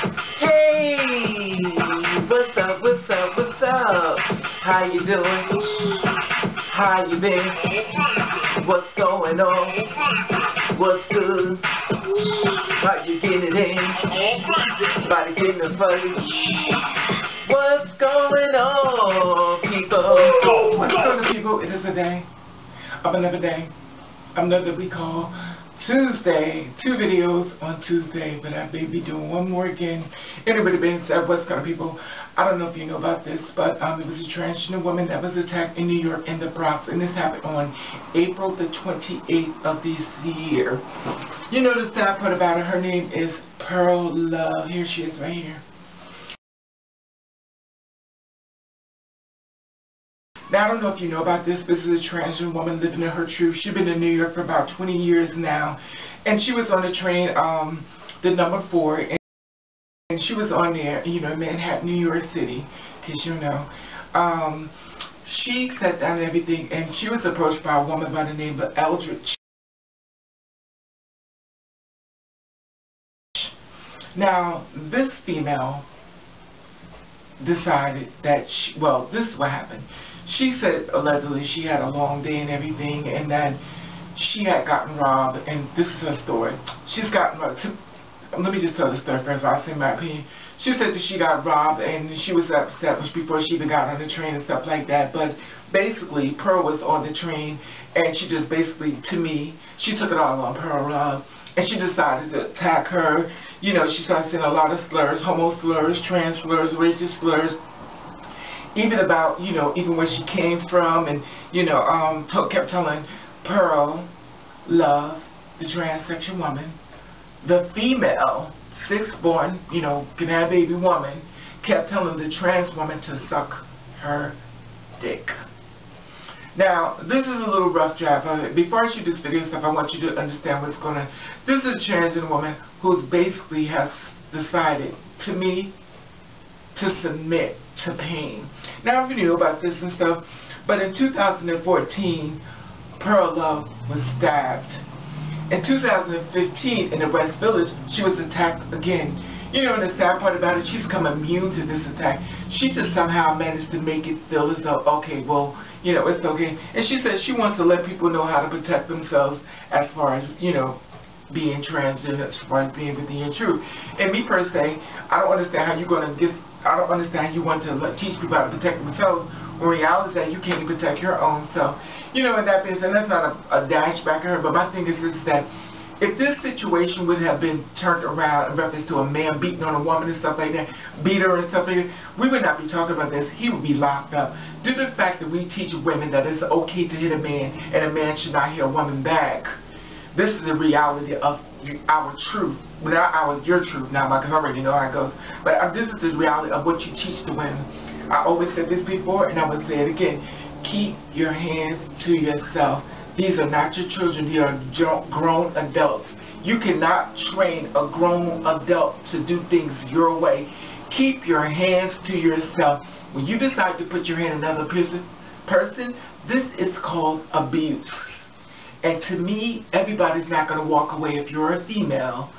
Hey, what's up, what's up, what's up? How you doing? How you been? What's going on? What's good? How you getting it in? Body getting it funny. What's going on, people? What's going on, people? It is a day of another day. Another we call Tuesday. 2 videos on Tuesday, but I may be doing one more again. Anybody being said, what's going on, people? I don't know if you know about this, but it was a transgender woman that was attacked in New York in the Bronx, and this happened on April the 28th of this year. You know the sad part about her name is Pearl Love. Here she is right here. Now, I don't know if you know about this, but this is a transgender woman living in her truth. She's been in New York for about 20 years now. And she was on the train, the number 4, and she was on there, you know, Manhattan, New York City, in case you know. She sat down and everything, and she was approached by a woman by the name of Eldridge. Now, this female decided that this is what happened. She said allegedly she had a long day and everything, and that she had gotten robbed, and this is her story. She's gotten robbed. Let me just tell the story first, I'll say my opinion. She said that she got robbed, and she was upset before she even got on the train and stuff like that, but basically, Pearl was on the train, and she just basically, to me, she took it all on Pearl Love, and she decided to attack her. You know, she started saying a lot of slurs, homo slurs, trans slurs, racist slurs, even about, you know, even where she came from, and, you know, kept telling Pearl Love, the transsexual woman, the female, 6th-born, you know, Gannad baby woman, kept telling the trans woman to suck her dick. Now, this is a little rough draft. Before I shoot this video stuff, I want you to understand what's going on. This is a transgender woman who basically has decided, to me, to submit to pain. Now, I you know about this and stuff, but in 2014, Pearl Love was stabbed. In 2015, in the West Village, she was attacked again. You know, and the sad part about it, she's become immune to this attack. She just somehow managed to make it feel as though, okay, well, you know, it's okay. And she says she wants to let people know how to protect themselves as far as, you know, being transgender, as far as being within your truth. And me per se, I don't understand how you're going to get, I don't understand you want to teach people how to protect themselves, when reality is that you can't even protect your own self. You know, and that being said, that's not a dash back at her, but my thing is that if this situation would have been turned around in reference to a man beating on a woman and stuff like that, beat her and stuff like that, we would not be talking about this. He would be locked up. Due to the fact that we teach women that it's okay to hit a man and a man should not hit a woman back. This is the reality of our truth. Not your truth now, because I already know how it goes. But this is the reality of what you teach the women. I always said this before, and I will say it again. Keep your hands to yourself. These are not your children. These are grown adults. You cannot train a grown adult to do things your way. Keep your hands to yourself. When you decide to put your hand in another person, this is called abuse. And to me, everybody's not going to walk away if you're a female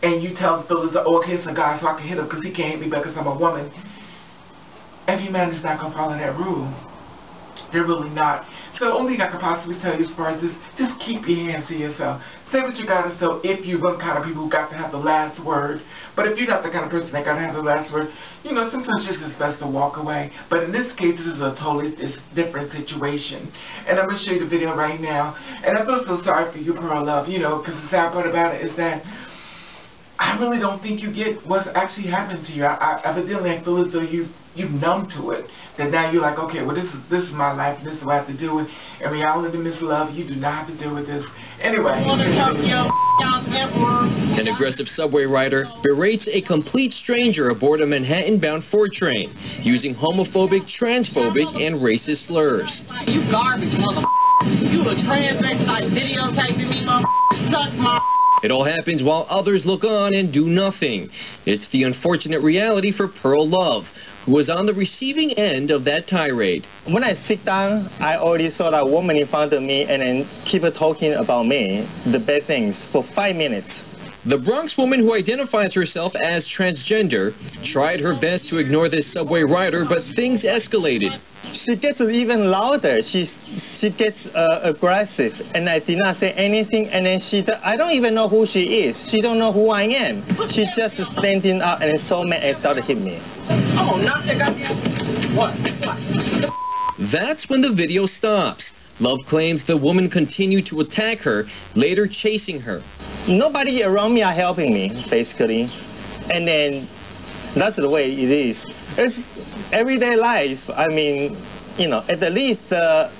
and you tell the fellas, oh, okay, it's a guy, so I can hit him because he can't hit me because I'm a woman. Every man is not going to follow that rule. They're really not. So the only thing I can possibly tell you as far as this, just keep your hands to yourself. Say what you gotta say if you're one kind of people who got to have the last word. But if you're not the kind of person that gotta have the last word, you know, sometimes just it's best to walk away. But in this case, this is a totally different situation. And I'm gonna show you the video right now. And I feel so sorry for you, Pearl Love, you know, because the sad part about it is that I really don't think you get what's actually happening to you. Evidently, I feel as though you've numb to it. That now you're like, okay, well, this is my life, and this is what I have to deal with. In reality, Miss Love, you do not have to deal with this. Anyway. An aggressive subway rider berates a complete stranger aboard a Manhattan-bound 4 train using homophobic, transphobic, and racist slurs. You garbage, mother. You a transvestite videotaping me, mother. Suck my. It all happens while others look on and do nothing. It's the unfortunate reality for Pearl Love, who was on the receiving end of that tirade. When I sit down, I already saw that woman in front of me and then keep talking about me, the bad things, for 5 minutes. The Bronx woman, who identifies herself as transgender, tried her best to ignore this subway rider, but things escalated. She gets even louder. She gets aggressive, and I did not say anything. And then I don't even know who she is. She don't know who I am. She just standing up and so mad and started hitting me. Oh, not the goddamn. What? That's when the video stops. Love claims the woman continued to attack her, later chasing her. Nobody around me are helping me, basically. And then that's the way it is. It's everyday life. I mean, you know, at least a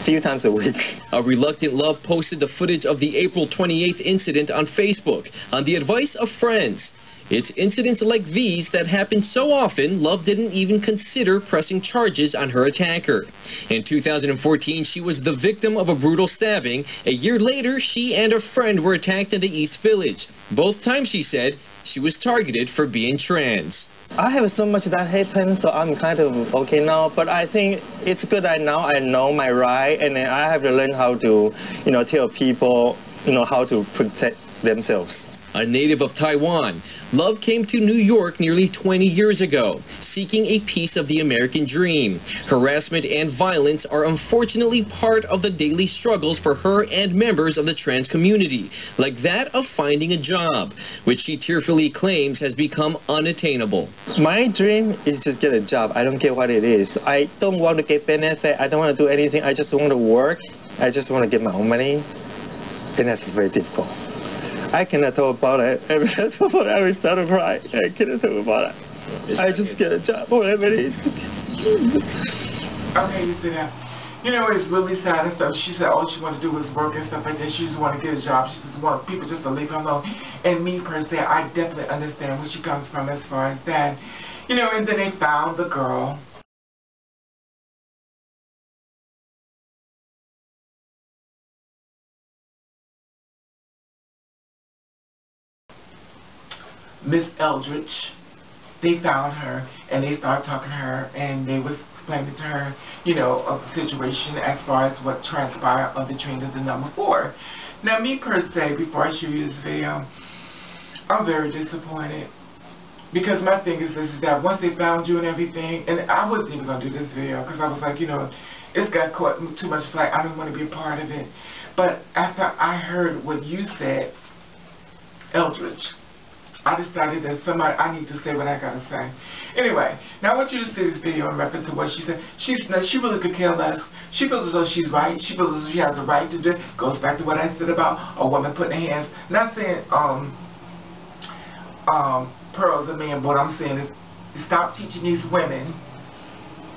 few times a week. A reluctant Love posted the footage of the April 28th incident on Facebook on the advice of friends. It's incidents like these that happen so often, Love didn't even consider pressing charges on her attacker. In 2014, she was the victim of a brutal stabbing. A year later, she and a friend were attacked in the East Village. Both times, she said, she was targeted for being trans. I have so much that happened, so I'm kind of okay now. But I think it's good that now I know my right, and then I have to learn how to, you know, tell people, you know, how to protect themselves. A native of Taiwan, Love came to New York nearly 20 years ago, seeking a piece of the American dream. Harassment and violence are unfortunately part of the daily struggles for her and members of the trans community, like that of finding a job, which she tearfully claims has become unattainable. My dream is just get a job. I don't care what it is. I don't want to get benefit. I don't want to do anything. I just want to work. I just want to get my own money. And that's very difficult. I cannot talk about it. Every time I will start to cry. I cannot talk about it. I just get a job, whatever it is. Okay, you see that. You know, it's really sad and stuff. She said all she wanted to do was work and stuff like that. She just wanted to get a job. She just wanted people just to leave her alone. And me, per se, I definitely understand where she comes from as far as that. You know, and then they found the girl. Miss Eldridge. They found her and they started talking to her and they was explaining to her, you know, of the situation as far as what transpired on the train to the number 4. Now me per se, before I show you this video, I'm very disappointed. Because my thing is this, is that once they found you and everything, and I wasn't even going to do this video because I was like, you know, it's got caught too much flack. I don't want to be a part of it. But after I heard what you said, Eldridge, I decided that I need to say what I gotta say. Anyway, now I want you to see this video in reference to what she said. She really could care less. She feels as though she's right. She feels as though she has the right to do it. Goes back to what I said about a woman putting her hands. Not saying Pearl's a man, but what I'm saying is stop teaching these women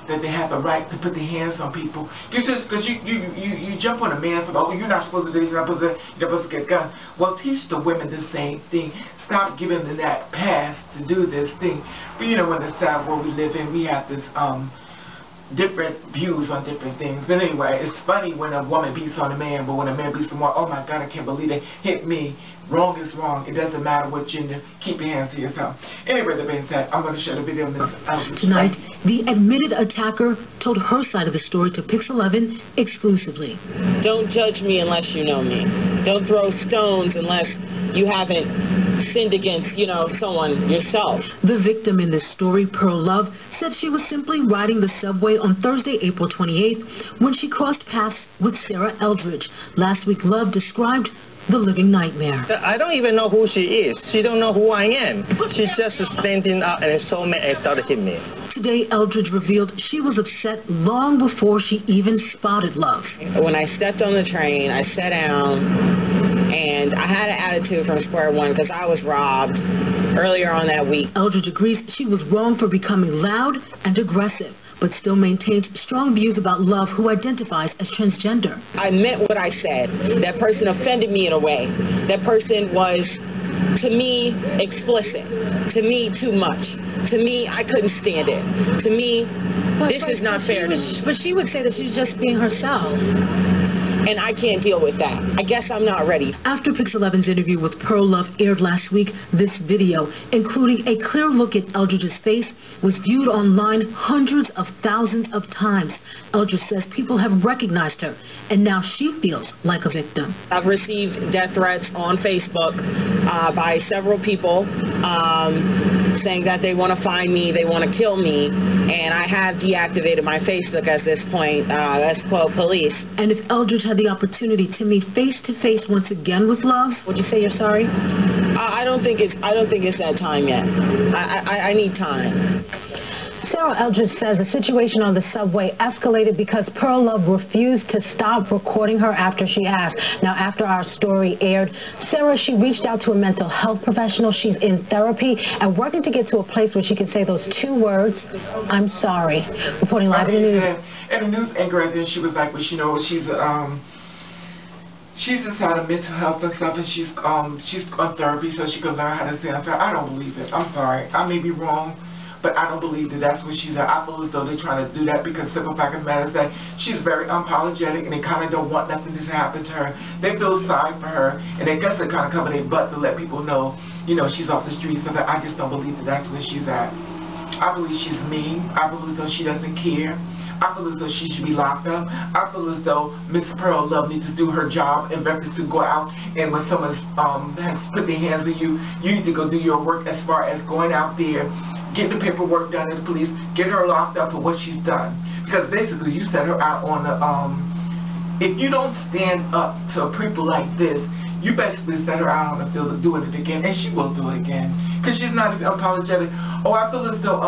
that they have the right to put their hands on people. You just because you jump on a man and say, oh, you're not supposed to do this, you're not supposed to get guns. Well, teach the women the same thing. Stop giving them that pass to do this thing. But you know, in the South where we live in, we have this different views on different things. But anyway, it's funny when a woman beats on a man, but when a man beats someone, oh my God, I can't believe they hit me. Wrong is wrong. It doesn't matter what gender. Keep your hands to yourself. Anyway, that being said, I'm going to show the video. Tonight, the admitted attacker told her side of the story to Pix 11 exclusively. Don't judge me unless you know me. Don't throw stones unless you haven't sinned against, you know, someone yourself. The victim in this story, Pearl Love, said she was simply riding the subway on Thursday, April 28th, when she crossed paths with Sarah Eldridge. Last week, Love described the living nightmare. I don't even know who she is. She don't know who I am. She just standing up and so mad and started hitting me. Today, Eldridge revealed she was upset long before she even spotted Love. When I stepped on the train, I sat down, and I had an attitude from square one because I was robbed earlier on that week. Eldridge agrees she was wrong for becoming loud and aggressive, but still maintains strong views about Love, who identifies as transgender. I meant what I said. That person offended me in a way. That person was, to me, explicit. To me, too much. To me, I couldn't stand it. To me, this is not fair to me. But she would say that she was just being herself. and I can't deal with that. I guess I'm not ready. After Pix 11's interview with Pearl Love aired last week, this video, including a clear look at Eldridge's face, was viewed online hundreds of thousands of times. Eldridge says people have recognized her, and now she feels like a victim. I've received death threats on Facebook by several people saying that they want to find me, they want to kill me, and I have deactivated my Facebook at this point. Let's quote police. And if Eldridge had the opportunity to meet face to face once again with Love, would you say you're sorry? I don't think it's that time yet. I need time. Sarah Eldridge says the situation on the subway escalated because Pearl Love refused to stop recording her after she asked. Now, after our story aired, she reached out to a mental health professional. She's in therapy and working to get to a place where she can say those 2 words, I'm sorry. Reporting live in the news. And the news anchor, and then she was like, well, you know, she's inside of mental health and stuff, and she's on therapy so she can learn how to say, I'm sorry. I don't believe it. I'm sorry. I may be wrong, but I don't believe that that's what she's at. I feel as though they're trying to do that because simple fact of the matter is that she's very unapologetic and they kind of don't want nothing to happen to her. They feel sorry for her, and they guess they kind of cover their butt to let people know, you know, she's off the streets. So that I just don't believe that that's where she's at. I believe she's mean. I feel as though she doesn't care. I feel as though she should be locked up. I feel as though Miss Pearl Love needs to do her job in reference to go out, and when someone has put their hands on you, you need to go do your work as far as going out there, get the paperwork done at the police, get her locked up for what she's done. Because basically you set her out on the, if you don't stand up to people like this, you basically set her out on the field of doing it again, and she will do it again. Because she's not even apologetic. Oh, I feel as though,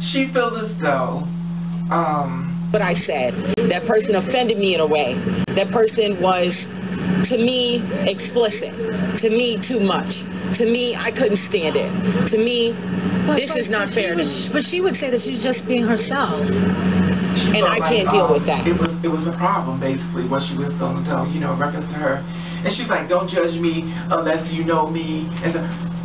she feels as though, what I said, that person offended me in a way. That person was, to me, explicit. To me, too much. To me, I couldn't stand it. To me, this is not fair to me. But she would say that she's just being herself. And I can't deal with that. It was a problem, basically, what she was going to tell, you know, in reference to her. And she's like, don't judge me unless you know me. And so,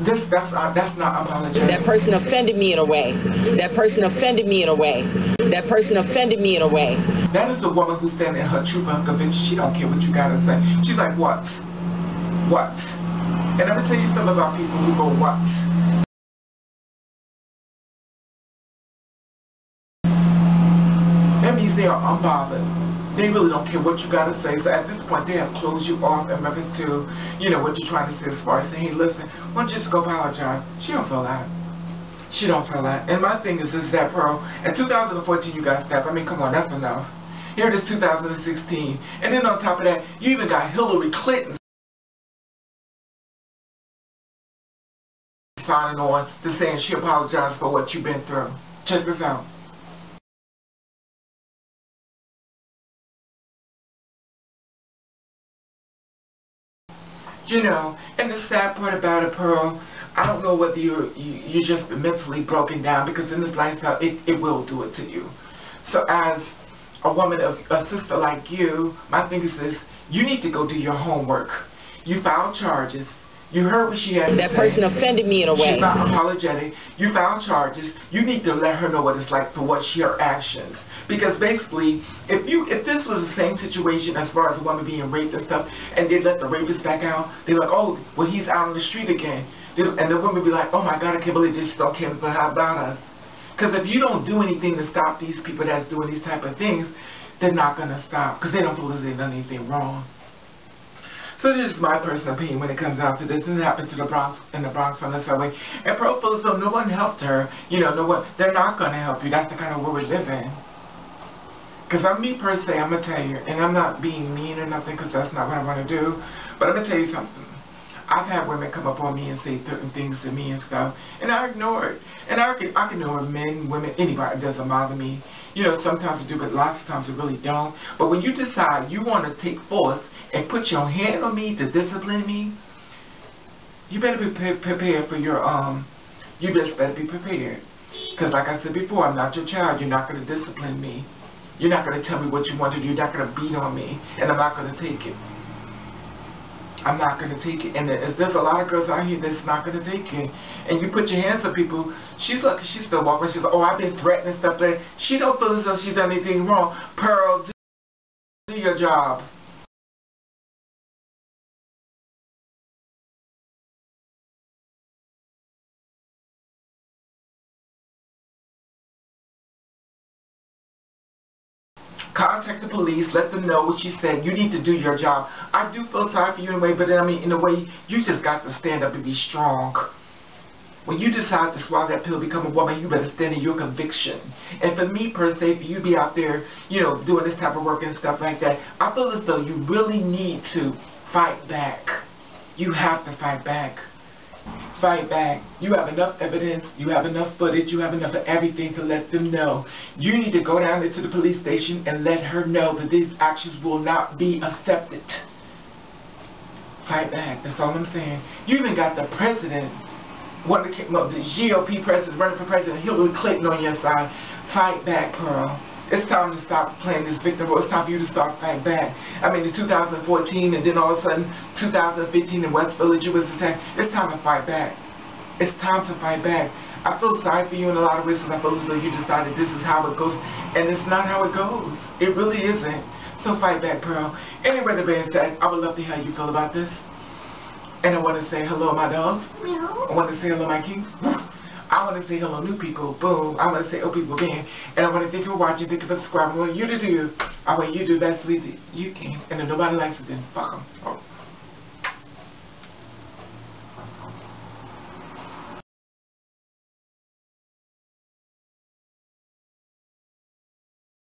that's not apologetic. That person offended me in a way. That person offended me in a way. That person offended me in a way. That is the woman who's standing in her truth and her conviction. She don't care what you got to say. She's like, what? What? And let me tell you something about people who go, what? That means they are unbothered. They really don't care what you got to say. So at this point, they have closed you off in reference to, you know, what you're trying to say as far as saying, hey, listen, why don't you just go apologize? She don't feel that. She don't feel that. And my thing is that, Pearl, in 2014, you got stabbed. I mean, come on, that's enough. Here it is 2016. And then on top of that, you even got Hillary Clinton signing on to saying she apologized for what you've been through. Check this out. You know, and the sad part about it, Pearl, I don't know whether you're just mentally broken down, because in this lifestyle, it will do it to you. So as a woman, a sister like you, my thing is this: you need to go do your homework. You filed charges. You heard what she had to say. That person offended me in a way. She's not apologetic. You filed charges. You need to let her know what it's like for her actions. Because basically, if this was the same situation as far as a woman being raped and stuff, and they let the rapist back out, they're like, oh, well, he's out on the street again. And the woman would be like, oh my God, I can't believe they just don't care about us. Because if you don't do anything to stop these people that's doing these type of things, they're not going to stop. Because they don't feel as they've done anything wrong. So this is my personal opinion when it comes down to this. And it happened to the Bronx, in the Bronx on the subway. And Pearl feels as though no one helped her. You know, no one, they're not going to help you. That's the kind of world we live in. Because me per se, I'm going to tell you, and I'm not being mean or nothing, because that's not what I want to do, but I'm going to tell you something. I've had women come up on me and say certain things to me and stuff, and I ignore it. And I can ignore men, women, anybody. It doesn't bother me. You know, sometimes it do, but lots of times it really don't. But when you decide you want to take force and put your hand on me to discipline me, you better be prepared for your, you just better be prepared. Because like I said before, I'm not your child. You're not going to discipline me. You're not going to tell me what you want to do. You're not going to beat on me. And I'm not going to take it. I'm not going to take it. And there's a lot of girls out here that's not going to take it. And you put your hands on people. She's lucky she's still walking. She's like, oh, I've been threatened and stuff like that. She don't feel as though she's done anything wrong. Pearl, do your job. Contact the police, let them know what you said. You need to do your job. I do feel sorry for you in a way, but I mean, in a way, you just got to stand up and be strong. When you decide to swallow that pill, become a woman, you better stand in your conviction. And for me, per se, for you to be out there, you know, doing this type of work and stuff like that, I feel as though you really need to fight back. You have to fight back. Fight back. You have enough evidence, you have enough footage, you have enough of everything to let them know. You need to go down into the police station and let her know that these actions will not be accepted. Fight back. That's all I'm saying. You even got the president, the GOP president running for president, Hillary Clinton on your side. Fight back, Pearl. It's time to stop playing this victim role. It's time for you to start fighting back. I mean, it's 2014, and then all of a sudden, 2015 in West Village, it was attacked. It's time to fight back. It's time to fight back. I feel sorry for you in a lot of ways, because I feel as though you decided this is how it goes, and it's not how it goes. It really isn't. So fight back, Pearl. Anyway, the being said, I would love to hear how you feel about this. And I want to say hello, my dogs. Meow. I want to say hello, my kings. I want to say hello, new people. Boom. I want to say old people again. And I want to thank you for watching. Thank you for subscribing. I want you to do. I want you to do that, sweetie. You can. And if nobody likes it, then fuck them. Oh.